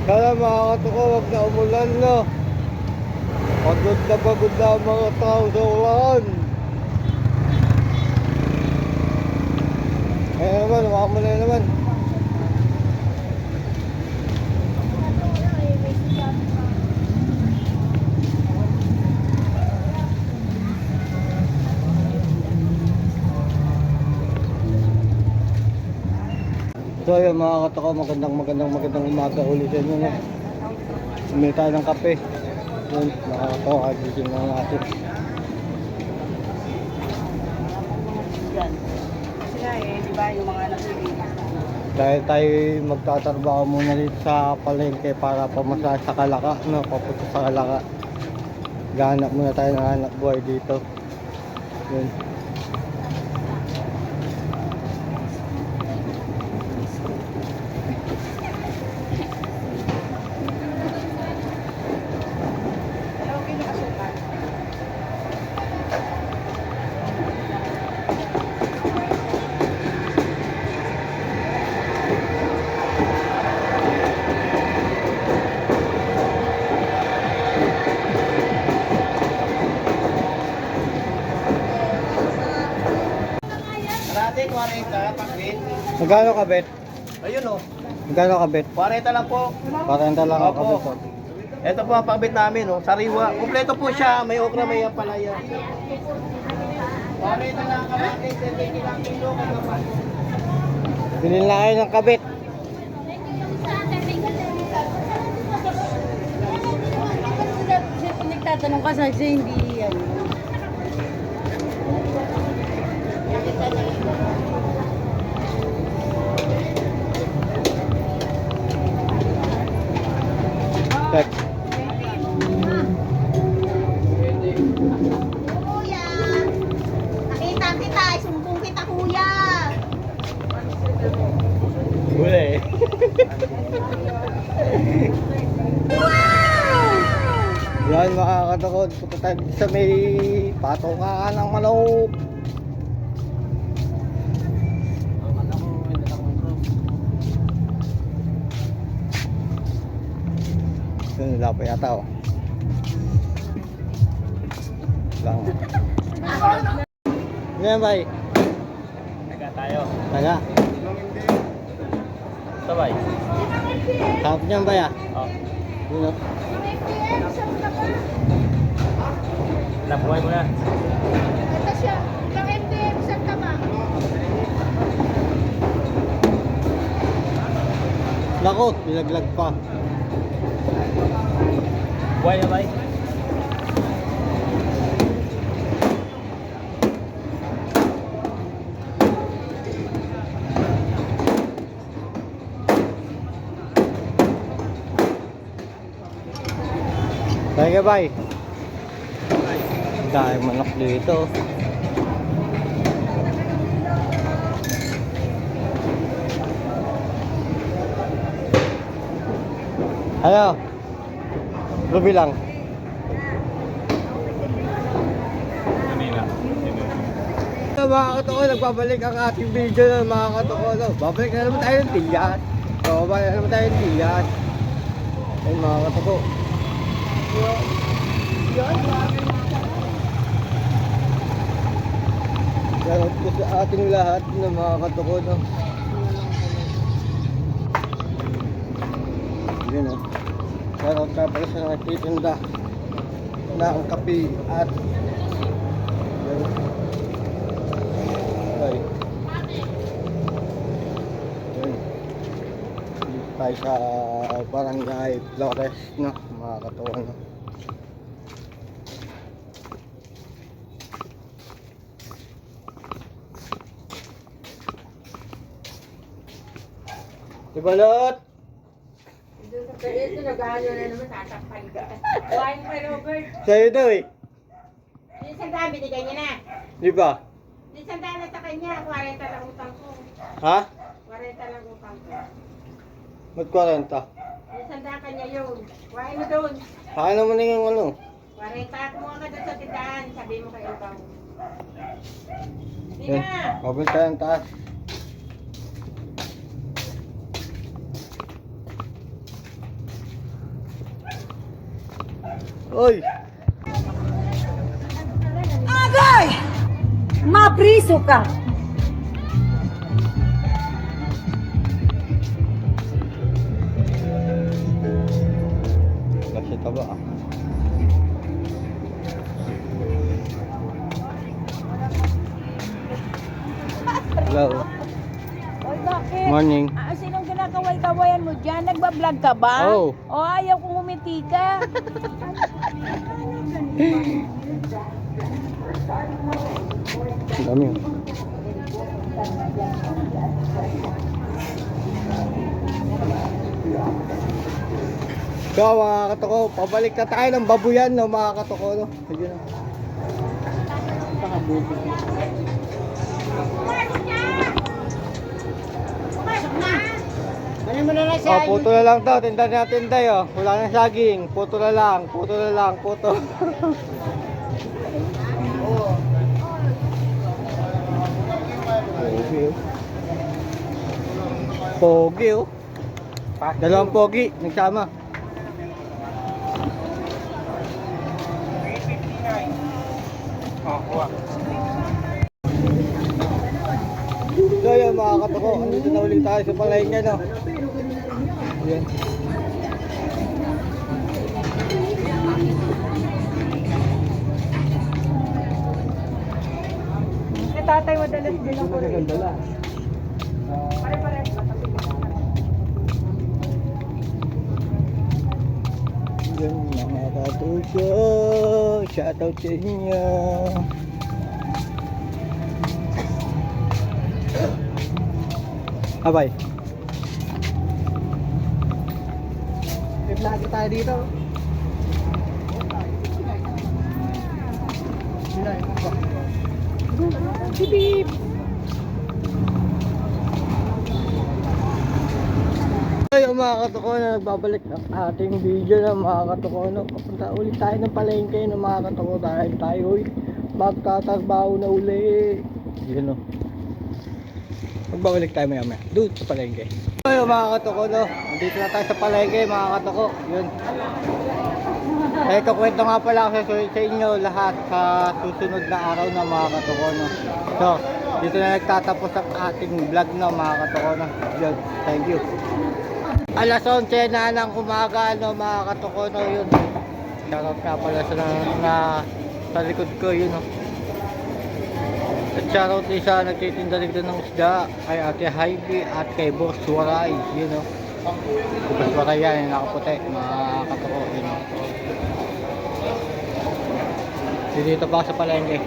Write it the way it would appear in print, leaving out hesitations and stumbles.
Kaya mga katuko, huwag na umulan, no? Pagod na ang mga tao sa ulan. Ayan naman, umakamula na naman. So yun mga katuko, magandang umaga ulit sa inyo, no? Umili tayo ng kape. Yun, mga katuko, kagising na natin. Kasi nga di ba, yung mga nakikita. Dahil tayo magtatrabaho muna dito sa palengke para pamasahe sa Kalaka, no? Papunta sa Kalaka. Gahanap muna tayo ng anak buhay dito. Yun. Dati 40, pagbit. Magkano ka, Bet? Ayun o, Magkano ka, Bet? 40 lang po. 40 lang ako, Opo. Bet. Ito po ang pagbit namin, oh, sariwa. Kompleto po siya, may okra, may ampalaya. 40 lang kamati, 70 lang kilo, kagapan. Binili na kayo ng kabit. Nagtatanong ka sa hindi yan. Check. Kuya! Nakita kita, isumbong kita kuya! Huli. Yan mga katakot, punta tayo sa may patokaan ng manok. Yun, wala pa yata, oh. Lang. Yan, bay. Taga tayo. Taga. Sabay. Sarap niyan, bay, ah. Oh. Yun, oh. Nabuhay mo na. Ito siya, ng MDM sa tama. Lakot, bilaglag pa. Buhay na bay. Tayo, bay. Dahil manok dito. Ayo. Ruby lang. Manila. Mga katuko, nagbabalik ang ating video na mga katuko. No? Babalik na naman tayo ng tiyan. So, babalik na naman tayo ng tiyan. Ayun mga katuko. Shoutout ko sa ating lahat na mga katuko. No? Yun o. Shoutout ka pala sa nagtitinda na ang kape at yun. Okay. Yun. Dito tayo sa barangay Flores, no? Mga katuwa, no? Ibalot! Ito nag-ano na naman, tatakpan ka. Kuhain mo kay Robert. Sa'yo daw eh. Yung sandaan, binigay niya na. Di ba? Yung sandaan na sa kanya, 40 lang utang ko. Ha? 40 lang utang ko. Ba't 40? Yung sandaan kanya yun. Kuhain mo doon. Saan naman na yung ano? 40, kumuha ka doon sa tindahan. Sabi mo kay Ikaw. Hindi Yan. na. Mabalik tayo ng taas. Oy! Agay! Mapriso ka! Kasi taba ah. Hello. Oy, bakit? Morning. Sinong kinakaway-kawayan mo dyan? Nagbablog ka ba? Oo. O ayaw kong umiti ka? Ang dami oh. So mga katoko, pabalik na tayo ng babuyan no mga katoko no. Ayun na. Ano mo na lang Oh, puto na lang daw, tinda natin tayo. Wala nang saging, puto na lang, puto na lang, puto. Pogi oh. Pogi oh. Dalawang pogi, nagsama. So yun mga katoko, andito na ulit tayo sa palengke no. Yan. Tatay, madalas din ako rin. Yan mga katuso, shoutout sa inyo. Abay. Lagi tayo dito. Bip. Ayun mga katuko na nagbabalik ang ating video na mga katuko no. Papunta ulit tayo ng palengke ng mga katuko dahil tayo magtatrabaho na uli. Yun no. Magbabalik tayo maya maya doon sa palengke. Ayun mga katuko no. Dito na tayo sa palengke mga katuko. Yun. Ito kwento nga pala ako sa inyo lahat sa susunod na araw na mga katuko no. So, dito na nagtatapos ang ating vlog na mga katuko no. Yun, thank you. Alas 11 na ng umaga no mga katuko no yun. Shoutout nga pala sa likod ko yun no. At shoutout din sa nagtitinda dito ng isda kay Ate Heidi at kay Boss Waray yun no. Boss Waray yan yung nakaputi mga katuko yun no. Dito pa sa palengke.